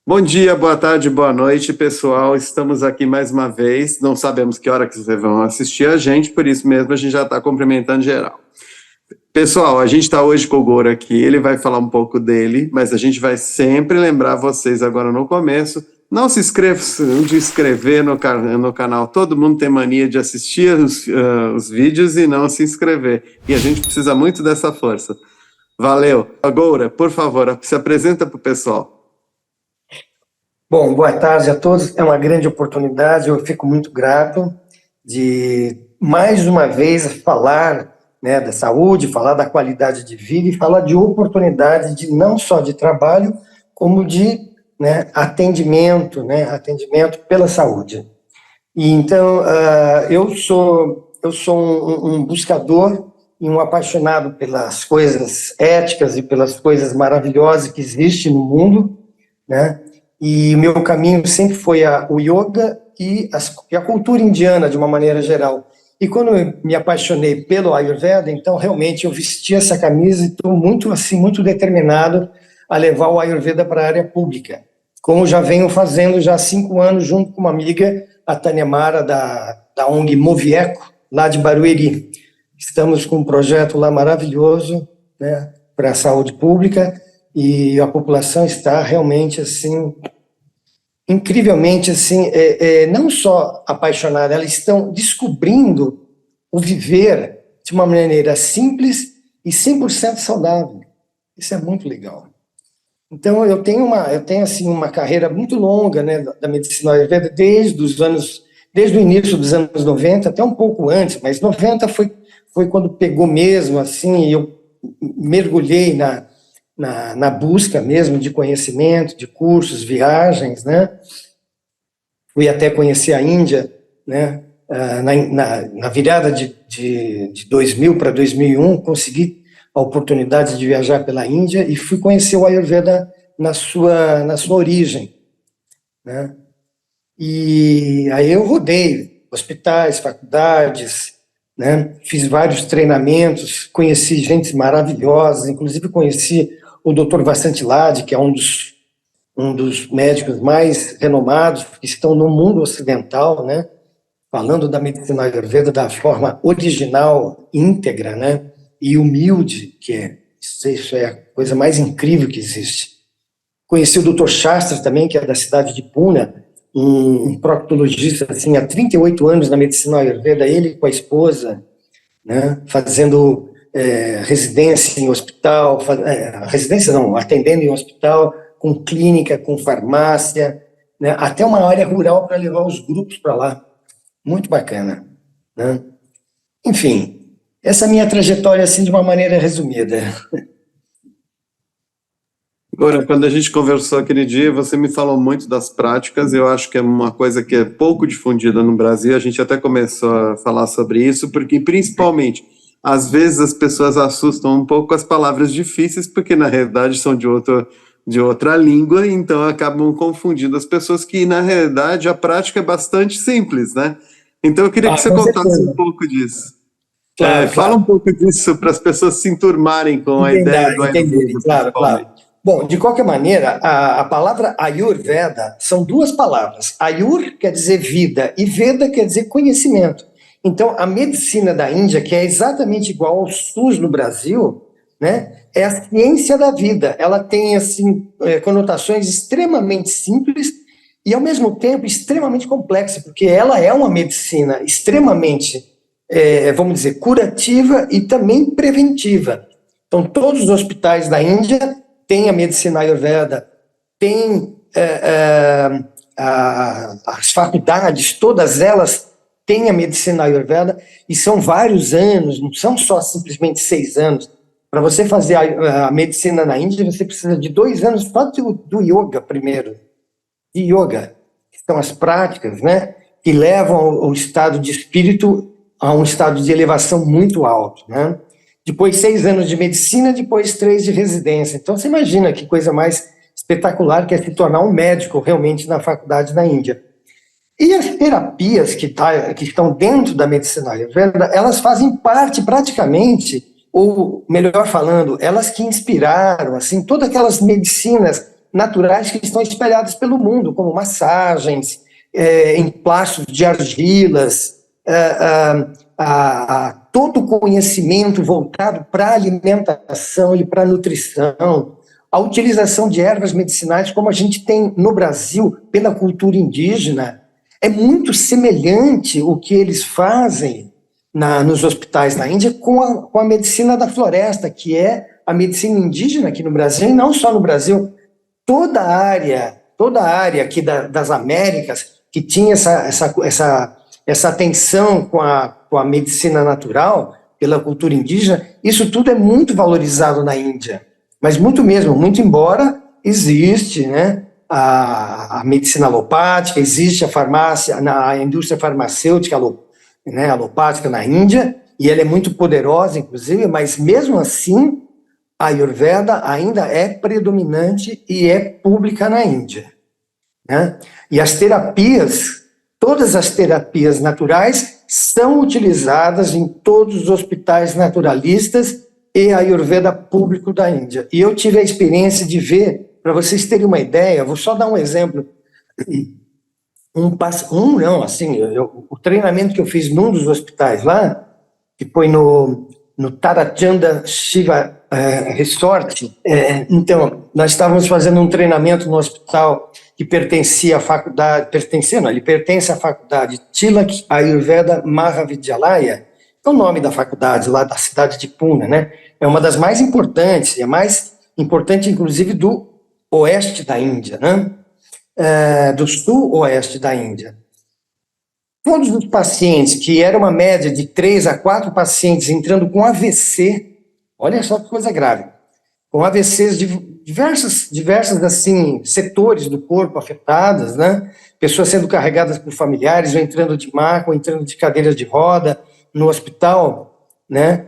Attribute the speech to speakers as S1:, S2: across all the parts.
S1: Bom dia, boa tarde, boa noite, pessoal. Estamos aqui mais uma vez. Não sabemos que hora que vocês vão assistir a gente, por isso mesmo a gente já está cumprimentando geral. Pessoal, a gente está hoje com o Goro aqui, ele vai falar um pouco dele, mas a gente vai sempre lembrar vocês agora no começo, não se inscrevam de inscrever no canal. Todo mundo tem mania de assistir os vídeos e não se inscrever. E a gente precisa muito dessa força. Valeu. Agora, por favor, se apresenta para o pessoal.
S2: Bom, boa tarde a todos. É uma grande oportunidade, eu fico muito grato de, mais uma vez, falar, né, da saúde, falar da qualidade de vida e falar de oportunidade de não só de trabalho, como de, né, atendimento pela saúde. E então, eu sou um buscador e um apaixonado pelas coisas éticas e pelas coisas maravilhosas que existem no mundo, né? E o meu caminho sempre foi o yoga e a cultura indiana, de uma maneira geral. E quando eu me apaixonei pelo Ayurveda, então realmente eu vesti essa camisa e estou muito determinado a levar o Ayurveda para a área pública, como já venho fazendo já há 5 anos, junto com uma amiga, a Tânia Mara, da ONG Movieco, lá de Barueri. Estamos com um projeto lá maravilhoso, né, para a saúde pública, e a população está realmente, assim, incrivelmente, assim, não só apaixonada, elas estão descobrindo o viver de uma maneira simples e 100% saudável. Isso é muito legal. Então, eu tenho assim, uma carreira muito longa, né, da medicina ayurveda, desde o início dos anos 90, até um pouco antes, mas 90 foi quando pegou mesmo, assim, e eu mergulhei na busca mesmo de conhecimento, de cursos, viagens, né? Fui até conhecer a Índia, né? Na virada de 2000 para 2001, consegui a oportunidade de viajar pela Índia e fui conhecer o Ayurveda na sua origem, né? E aí eu rodei hospitais, faculdades, né? Fiz vários treinamentos, conheci gente maravilhosa, inclusive conheci o Dr. Vasant Lad, que é um dos médicos mais renomados que estão no mundo ocidental, né? Falando da medicina ayurveda da forma original, íntegra, né? E humilde, isso é a coisa mais incrível que existe. Conheci o Dr. Shastra também, que é da cidade de Pune, um proctologista assim, há 38 anos na medicina ayurveda, ele com a esposa, né, fazendo residência em hospital, atendendo em hospital, com clínica, com farmácia, né, até uma área rural para levar os grupos para lá. Muito bacana, né? Enfim, essa é a minha trajetória assim de uma maneira resumida.
S1: Agora, quando a gente conversou aquele dia, você me falou muito das práticas, eu acho que é uma coisa que é pouco difundida no Brasil, a gente até começou a falar sobre isso, porque principalmente, às vezes as pessoas assustam um pouco com as palavras difíceis, porque na realidade são de outra língua, então acabam confundindo as pessoas que na realidade a prática é bastante simples, né? Então eu queria que você contasse um pouco disso.
S2: Claro,
S1: fala um pouco disso para as pessoas se enturmarem com a ideia do Ayurveda.
S2: Claro. Bom, de qualquer maneira, a palavra Ayurveda são 2 palavras. Ayur quer dizer vida e Veda quer dizer conhecimento. Então, a medicina da Índia, que é exatamente igual ao SUS no Brasil, né, é a ciência da vida. Ela tem assim, conotações extremamente simples e, ao mesmo tempo, extremamente complexa, porque ela é uma medicina extremamente, vamos dizer, curativa e também preventiva. Então, todos os hospitais da Índia tem a medicina ayurveda, tem as faculdades, todas elas têm a medicina ayurveda, e são vários anos, não são só simplesmente 6 anos. Para você fazer a medicina na Índia, você precisa de 2 anos só do yoga primeiro, de yoga, que são as práticas, né, que levam o estado de espírito a um estado de elevação muito alto, né? Depois 6 anos de medicina, depois 3 de residência. Então, você imagina que coisa mais espetacular que é se tornar um médico realmente na faculdade na Índia. E as terapias que estão dentro da medicina ayurveda, elas fazem parte praticamente, ou melhor falando, elas que inspiraram assim, todas aquelas medicinas naturais que estão espalhadas pelo mundo, como massagens, emplastos de argilas, todo o conhecimento voltado para a alimentação e para a nutrição, a utilização de ervas medicinais, como a gente tem no Brasil, pela cultura indígena, é muito semelhante o que eles fazem nos hospitais da Índia com a medicina da floresta, que é a medicina indígena aqui no Brasil, e não só no Brasil, toda a área aqui das Américas, que tinha essa atenção com a medicina natural, pela cultura indígena, isso tudo é muito valorizado na Índia, mas muito mesmo, muito embora existe, né, a medicina alopática, existe a farmácia, a indústria farmacêutica alopática na Índia, e ela é muito poderosa, inclusive, mas mesmo assim, a Ayurveda ainda é predominante e é pública na Índia, né? E as terapias, todas as terapias naturais são utilizadas em todos os hospitais naturalistas e a Ayurveda público da Índia. E eu tive a experiência de ver, para vocês terem uma ideia, vou só dar um exemplo. O treinamento que eu fiz num dos hospitais lá, que foi no Tarachanda Shiva Resort. Então, nós estávamos fazendo um treinamento no hospital que pertencia à faculdade, ele pertence à faculdade Tilak Ayurveda Mahavidyalaya, é o nome da faculdade lá da cidade de Pune, né? É uma das mais importantes, é a mais importante, inclusive, do oeste da Índia, né? Do sul-oeste da Índia. Todos os pacientes, que era uma média de 3 a 4 pacientes entrando com AVC, olha só que coisa grave, com AVCs de diversas assim, setores do corpo afetados, né? Pessoas sendo carregadas por familiares, ou entrando de maca, ou entrando de cadeiras de roda no hospital, né?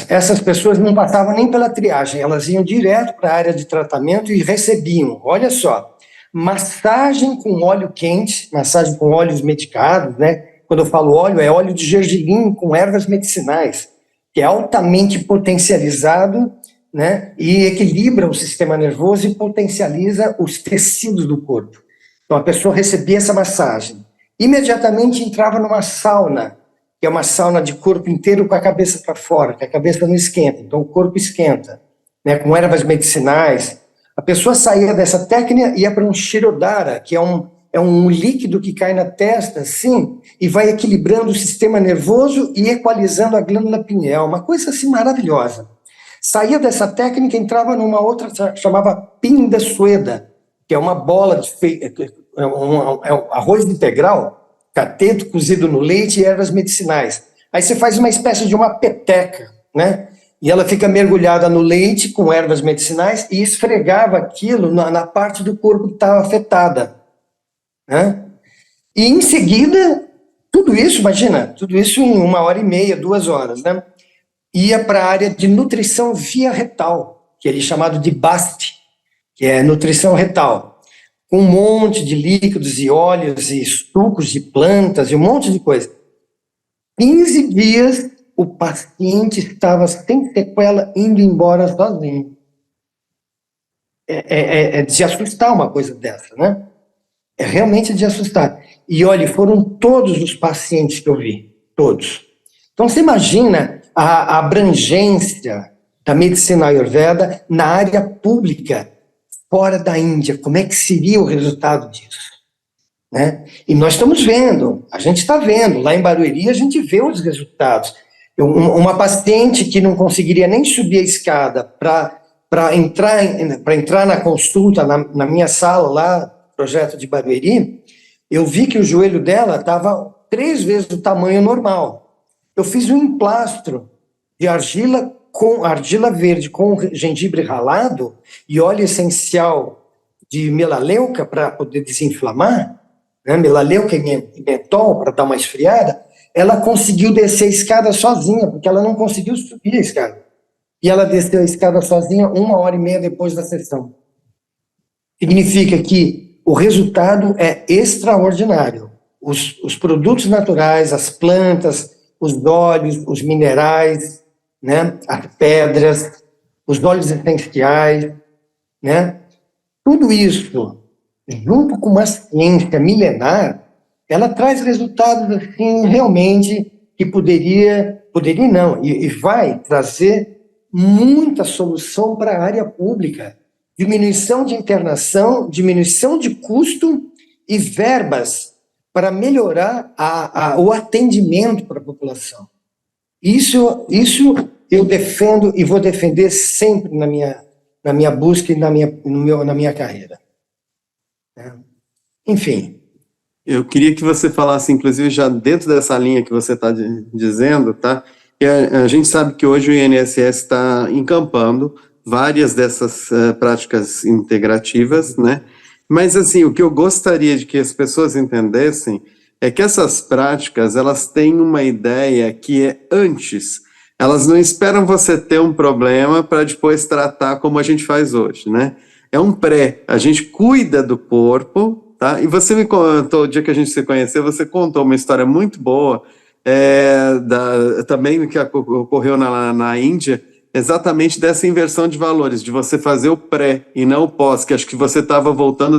S2: Essas pessoas não passavam nem pela triagem, elas iam direto para a área de tratamento e recebiam, olha só, massagem com óleo quente, massagem com óleos medicados, né? Quando eu falo óleo, é óleo de gergelim com ervas medicinais, que é altamente potencializado, né? E equilibra o sistema nervoso e potencializa os tecidos do corpo. Então, a pessoa recebia essa massagem, imediatamente entrava numa sauna, que é uma sauna de corpo inteiro com a cabeça para fora, que a cabeça não esquenta, então o corpo esquenta, né? Com ervas medicinais. A pessoa saía dessa técnica e ia para um Shirodhara, que é um líquido que cai na testa, assim, e vai equilibrando o sistema nervoso e equalizando a glândula pineal, uma coisa assim maravilhosa. Saía dessa técnica e entrava numa outra, chamava Pinda Sueda, que é uma bola arroz integral, cateto cozido no leite e ervas medicinais. Aí você faz uma espécie de uma peteca, né? E ela fica mergulhada no leite com ervas medicinais e esfregava aquilo na parte do corpo que estava afetada, né? E em seguida, tudo isso, imagina, tudo isso em 1h30, 2 horas, né? Ia para a área de nutrição via retal, que é chamado de BAST, que é nutrição retal, com um monte de líquidos e óleos e sucos de plantas e um monte de coisa. 15 dias o paciente estava sem sequela indo embora sozinho. É de se assustar uma coisa dessa, né? É realmente de assustar. E olha, foram todos os pacientes que eu vi, todos. Então você imagina a abrangência da medicina Ayurveda na área pública, fora da Índia, como é que seria o resultado disso? Né? E nós estamos vendo, a gente está vendo, lá em Barueri a gente vê os resultados. Uma paciente que não conseguiria nem subir a escada para entrar na consulta, na minha sala lá, projeto de Barueri, eu vi que o joelho dela estava 3 vezes o tamanho normal. Eu fiz um emplastro de argila verde com gengibre ralado e óleo essencial de melaleuca para poder desinflamar, né? Melaleuca e mentol para dar uma esfriada. Ela conseguiu descer a escada sozinha, porque ela não conseguiu subir a escada. E ela desceu a escada sozinha 1h30 depois da sessão. Significa que o resultado é extraordinário. Os produtos naturais, as plantas, os óleos, os minerais, né, as pedras, os óleos essenciais, né, Tudo isso, junto com uma ciência milenar, ela traz resultados assim, realmente que poderia não, e vai trazer muita solução para a área pública. Diminuição de internação, diminuição de custo e verbas para melhorar o atendimento para a população. Isso eu defendo e vou defender sempre na minha busca e na minha carreira. Enfim.
S1: Eu queria que você falasse, inclusive, já dentro dessa linha que você está dizendo, tá? E a gente sabe que hoje o INSS está encampando várias dessas práticas integrativas, né? Mas, assim, o que eu gostaria de que as pessoas entendessem é que essas práticas, elas têm uma ideia que é antes. Elas não esperam você ter um problema para depois tratar como a gente faz hoje, né? É um pré. A gente cuida do corpo, tá? E você me contou, o dia que a gente se conheceu, você contou uma história muito boa, também que ocorreu na Índia, exatamente dessa inversão de valores, de você fazer o pré e não o pós, que acho que você estava voltando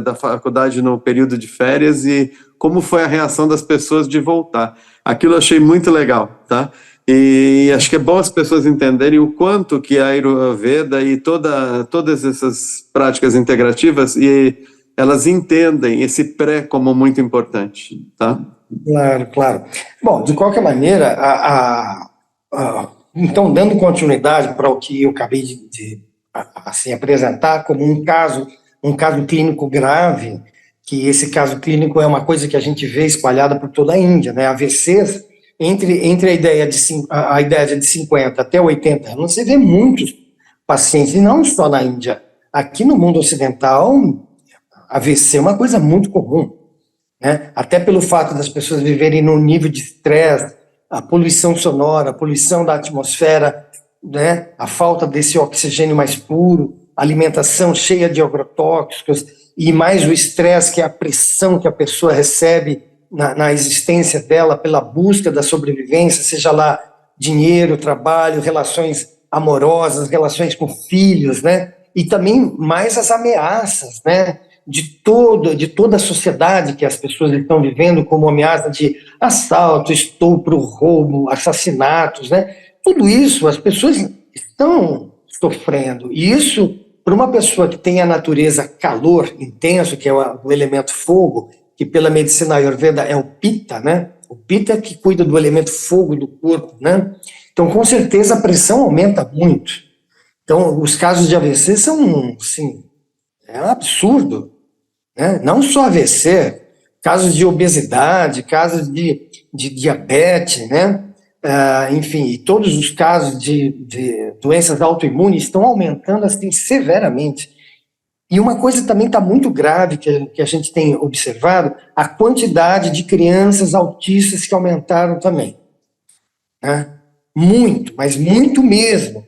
S1: da faculdade no período de férias e como foi a reação das pessoas de voltar. Aquilo eu achei muito legal, tá? E acho que é bom as pessoas entenderem o quanto que a Ayurveda e todas essas práticas integrativas, e elas entendem esse pré como muito importante, tá?
S2: Claro. Bom, de qualquer maneira, então, dando continuidade para o que eu acabei de assim, apresentar como um caso clínico grave, que esse caso clínico é uma coisa que a gente vê espalhada por toda a Índia, né? AVCs, entre a ideia de 50 até 80 anos, você vê muitos pacientes, e não só na Índia. Aqui no mundo ocidental, AVC é uma coisa muito comum, né? Até pelo fato das pessoas viverem num nível de estresse, a poluição sonora, a poluição da atmosfera, né? A falta desse oxigênio mais puro, alimentação cheia de agrotóxicos, e mais o estresse, que é a pressão que a pessoa recebe na existência dela pela busca da sobrevivência, seja lá dinheiro, trabalho, relações amorosas, relações com filhos, né? E também mais as ameaças, né? De toda a sociedade que as pessoas estão vivendo, como ameaça de assalto, estupro, roubo, assassinatos, né? Tudo isso as pessoas estão sofrendo. E isso, para uma pessoa que tem a natureza calor intenso, que é o elemento fogo, que pela medicina ayurveda é o Pitta, né? O Pitta é que cuida do elemento fogo do corpo, né? Então, com certeza, a pressão aumenta muito. Então, os casos de AVC são, assim, é um absurdo, né? Não só AVC, casos de obesidade, casos de diabetes, né? Enfim, todos os casos de doenças autoimunes estão aumentando assim severamente. E uma coisa também está muito grave que a gente tem observado, a quantidade de crianças autistas que aumentaram também, né? Muito, mas muito mesmo.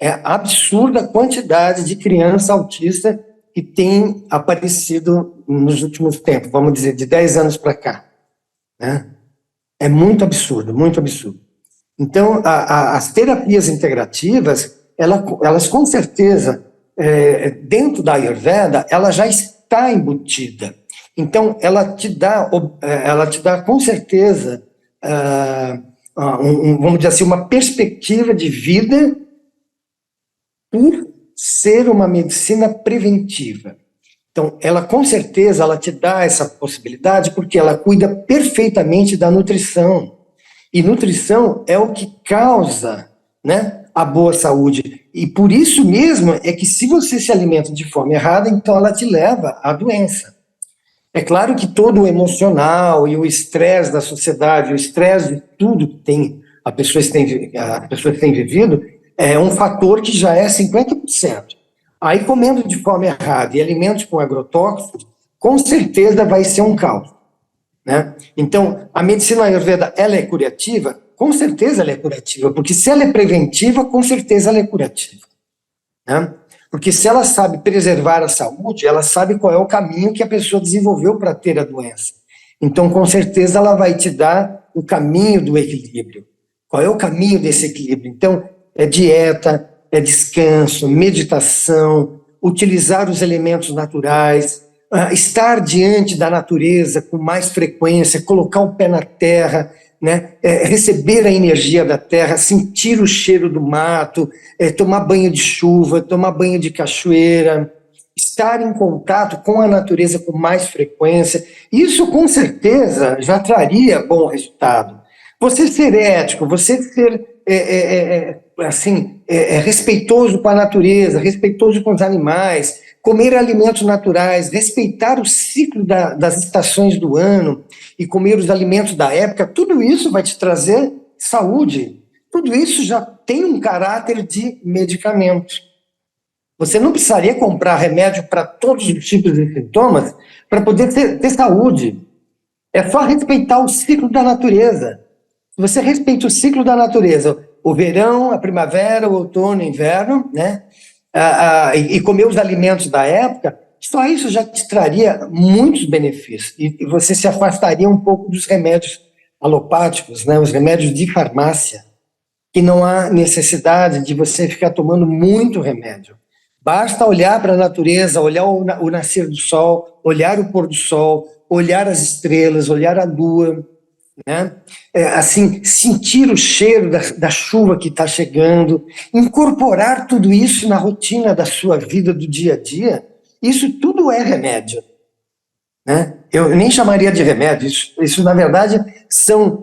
S2: É absurda a quantidade de criança autista que tem aparecido nos últimos tempos, vamos dizer, de 10 anos para cá, né? É muito absurdo, muito absurdo. Então, as terapias integrativas, elas com certeza, dentro da Ayurveda, ela já está embutida. Então, ela te dá com certeza, vamos dizer assim, uma perspectiva de vida por ser uma medicina preventiva. Então, ela com certeza ela te dá essa possibilidade porque ela cuida perfeitamente da nutrição. E nutrição é o que causa, né, a boa saúde. E por isso mesmo é que se você se alimenta de forma errada, então ela te leva à doença. É claro que todo o emocional e o estresse da sociedade, o estresse de tudo que as pessoas têm vivido, é um fator que já é 50%. Aí, comendo de forma errada e alimentos com agrotóxicos, com certeza vai ser um caos, né? Então, a medicina ayurveda, ela é curativa? Com certeza ela é curativa, porque se ela é preventiva, com certeza ela é curativa, né? Porque se ela sabe preservar a saúde, ela sabe qual é o caminho que a pessoa desenvolveu para ter a doença. Então, com certeza, ela vai te dar o caminho do equilíbrio. Qual é o caminho desse equilíbrio? Então, é dieta, é descanso, meditação, utilizar os elementos naturais, estar diante da natureza com mais frequência, colocar o pé na terra, né? Receber a energia da terra, sentir o cheiro do mato, tomar banho de chuva, tomar banho de cachoeira, estar em contato com a natureza com mais frequência. Isso, com certeza, já traria bom resultado. Você ser ético, você ser respeitoso com a natureza, respeitoso com os animais, comer alimentos naturais, respeitar o ciclo das estações do ano e comer os alimentos da época, tudo isso vai te trazer saúde. Tudo isso já tem um caráter de medicamento. Você não precisaria comprar remédio para todos os tipos de sintomas para poder ter saúde. É só respeitar o ciclo da natureza. Se você respeita o ciclo da natureza, o verão, a primavera, o outono, o inverno, né? E comer os alimentos da época, só isso já te traria muitos benefícios. E você se afastaria um pouco dos remédios alopáticos, né? Os remédios de farmácia, que não há necessidade de você ficar tomando muito remédio. Basta olhar para a natureza, olhar o nascer do sol, olhar o pôr do sol, olhar as estrelas, olhar a lua, né? Sentir o cheiro da chuva que está chegando, incorporar tudo isso na rotina da sua vida do dia a dia, isso tudo é remédio, né? Eu nem chamaria de remédio, isso na verdade são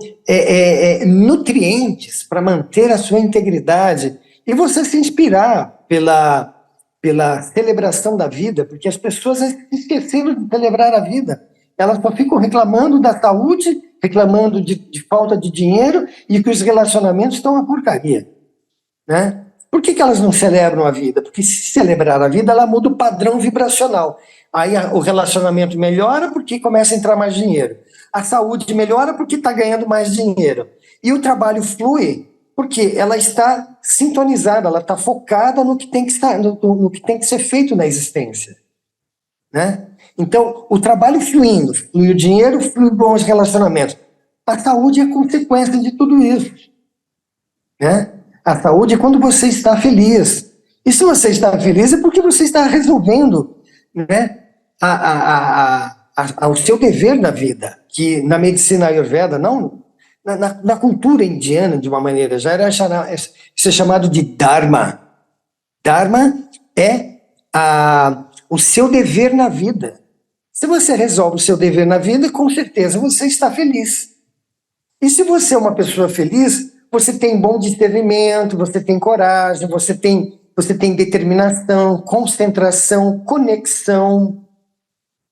S2: nutrientes para manter a sua integridade e você se inspirar pela celebração da vida, porque as pessoas esqueceram de celebrar a vida. Elas só ficam reclamando da saúde, reclamando de falta de dinheiro e que os relacionamentos estão uma porcaria, né? Por que elas não celebram a vida? Porque se celebrar a vida, ela muda o padrão vibracional. Aí o relacionamento melhora porque começa a entrar mais dinheiro. A saúde melhora porque está ganhando mais dinheiro. E o trabalho flui porque ela está sintonizada, ela está focada no que tem que no que tem que ser feito na existência, né? Então, o trabalho fluindo, flui o dinheiro, flui bons relacionamentos. A saúde é consequência de tudo isso, né? A saúde é quando você está feliz. E se você está feliz é porque você está resolvendo, né, o seu dever na vida, que na medicina ayurveda, não, na cultura indiana, de uma maneira, já era ser chamado de Dharma. Dharma é o seu dever na vida. Se você resolve o seu dever na vida, com certeza você está feliz. E se você é uma pessoa feliz, você tem bom discernimento, você tem coragem, você tem determinação, concentração, conexão,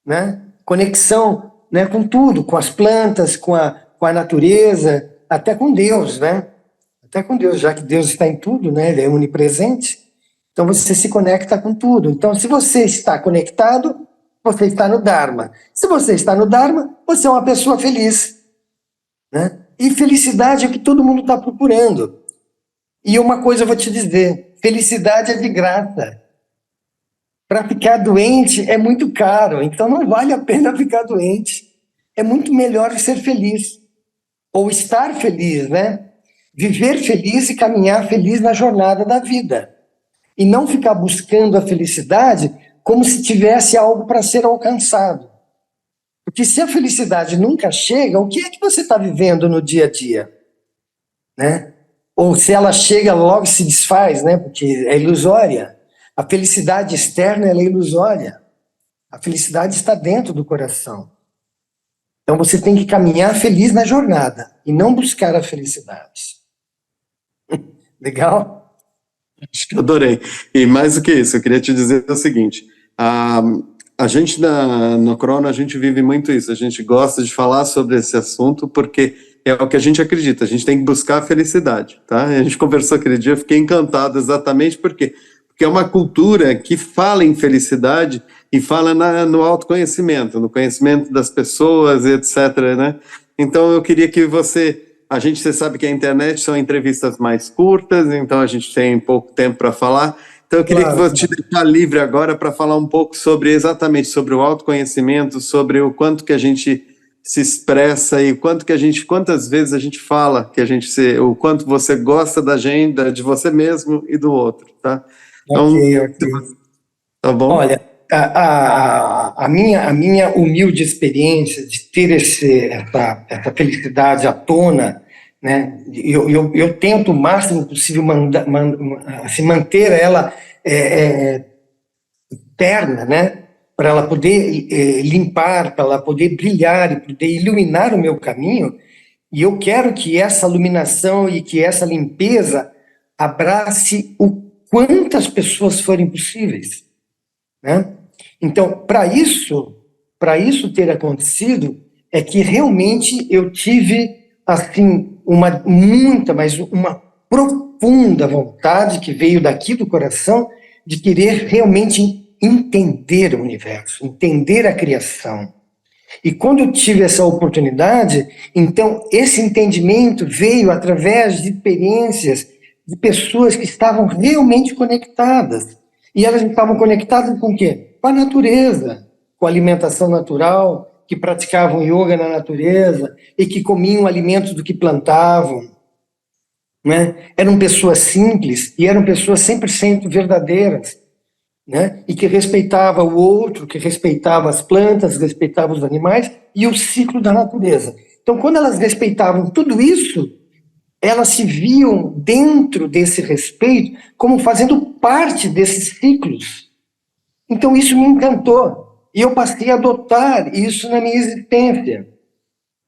S2: né? Conexão, né, com tudo, com as plantas, com a natureza, até com Deus, né? Até com Deus, já que Deus está em tudo, né? Ele é onipresente. Então você se conecta com tudo. Então, se você está conectado, você está no Dharma. Se você está no Dharma, você é uma pessoa feliz, né? E felicidade é o que todo mundo está procurando. E uma coisa eu vou te dizer, felicidade é de graça. Para ficar doente é muito caro, então não vale a pena ficar doente. É muito melhor ser feliz, ou estar feliz, né? Viver feliz e caminhar feliz na jornada da vida. E não ficar buscando a felicidade como se tivesse algo para ser alcançado. Porque se a felicidade nunca chega, o que é que você está vivendo no dia a dia? Né? Ou se ela chega, logo se desfaz, né? Porque é ilusória. A felicidade externa ela é ilusória. A felicidade está dentro do coração. Então você tem que caminhar feliz na jornada e não buscar a felicidade. Legal?
S1: Acho que eu adorei. E mais do que isso, eu queria te dizer o seguinte, a gente no Corona, a gente vive muito isso, a gente gosta de falar sobre esse assunto porque é o que a gente acredita, a gente tem que buscar a felicidade, tá? A gente conversou aquele dia, eu fiquei encantado exatamente porque é uma cultura que fala em felicidade e fala no autoconhecimento, no conhecimento das pessoas, etc, né? Então eu queria que você sabe que a internet são entrevistas mais curtas, então a gente tem pouco tempo para falar, então eu queria que você te deixar livre agora para falar um pouco exatamente sobre o autoconhecimento, sobre o quanto que a gente se expressa e quantas vezes a gente fala o quanto você gosta da gente, de você mesmo e do outro, tá? Então,
S2: Ok.
S1: Tá bom?
S2: Olha, a minha humilde experiência de ter essa felicidade à tona, né? Eu tento o máximo possível assim, manter ela interna, né? Para ela poder limpar, para ela poder brilhar e poder iluminar o meu caminho. E eu quero que essa iluminação e que essa limpeza abrace o quantas pessoas forem possíveis, né? Então, para isso ter acontecido, é que realmente eu tive, assim, mas uma profunda vontade que veio daqui do coração de querer realmente entender o universo, entender a criação. E quando eu tive essa oportunidade, então esse entendimento veio através de experiências de pessoas que estavam realmente conectadas. E elas estavam conectadas com o quê? Com a natureza, com a alimentação natural, que praticavam yoga na natureza e que comiam alimentos do que plantavam, né? Eram pessoas simples e eram pessoas 100% verdadeiras, né? E que respeitava o outro, que respeitava as plantas, respeitava os animais e o ciclo da natureza. Então, quando elas respeitavam tudo isso, elas se viam dentro desse respeito como fazendo parte desses ciclos. Então, isso me encantou. E eu passei a adotar isso na minha existência,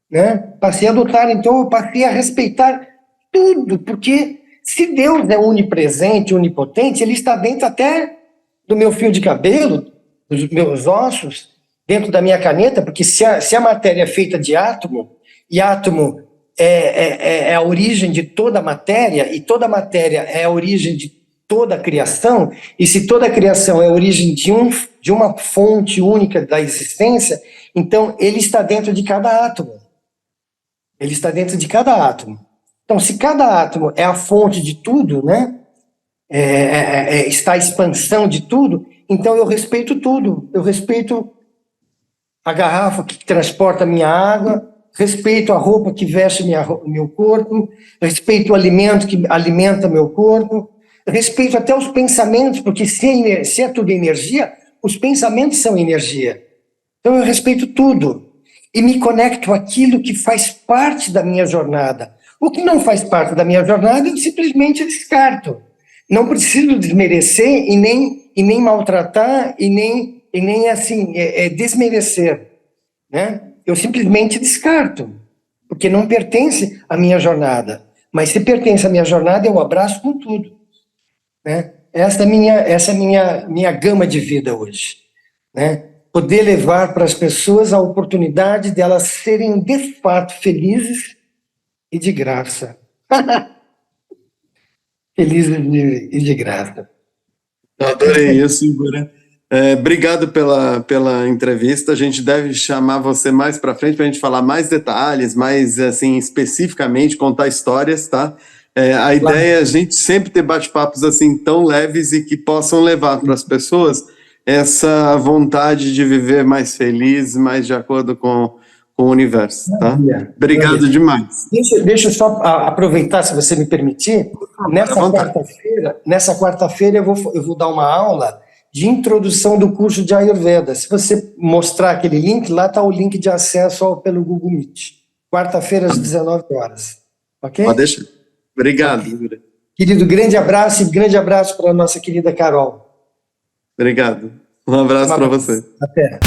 S2: né? Passei a adotar, então eu passei a respeitar tudo, porque se Deus é onipresente, onipotente, ele está dentro até do meu fio de cabelo, dos meus ossos, dentro da minha caneta, porque se a matéria é feita de átomo, e átomo é a origem de toda a matéria, e toda a matéria é a origem de toda a criação, e se toda a criação é a origem de uma fonte única da existência, então ele está dentro de cada átomo. Ele está dentro de cada átomo. Então, se cada átomo é a fonte de tudo, né? Está a expansão de tudo, então eu respeito tudo. Eu respeito a garrafa que transporta a minha água, respeito a roupa que veste meu corpo, respeito o alimento que alimenta meu corpo, respeito até os pensamentos, porque se é tudo energia, os pensamentos são energia. Então eu respeito tudo e me conecto àquilo que faz parte da minha jornada. O que não faz parte da minha jornada, eu simplesmente descarto. Não preciso desmerecer e nem maltratar e nem assim, desmerecer, né? Eu simplesmente descarto, porque não pertence à minha jornada. Mas se pertence à minha jornada, eu abraço com tudo, né? Essa é a minha gama de vida hoje, né? Poder levar para as pessoas a oportunidade de elas serem de fato felizes e de graça. Felizes e de graça.
S1: Eu adorei isso, Igor. Obrigado pela entrevista. A gente deve chamar você mais para frente para a gente falar mais detalhes, mais assim, especificamente, contar histórias, tá? A ideia é a gente sempre ter bate-papos assim tão leves e que possam levar para as pessoas essa vontade de viver mais feliz, mais de acordo com o universo, tá? Obrigado demais.
S2: Deixa eu só aproveitar, se você me permitir. Nessa quarta-feira eu vou dar uma aula de introdução do curso de Ayurveda. Se você mostrar aquele link, lá está o link de acesso pelo Google Meet. Quarta-feira, às 19 horas. Ok?
S1: Pode deixar. Obrigado.
S2: Okay. Querido, grande abraço para a nossa querida Carol.
S1: Obrigado. Um abraço para você.
S2: Até.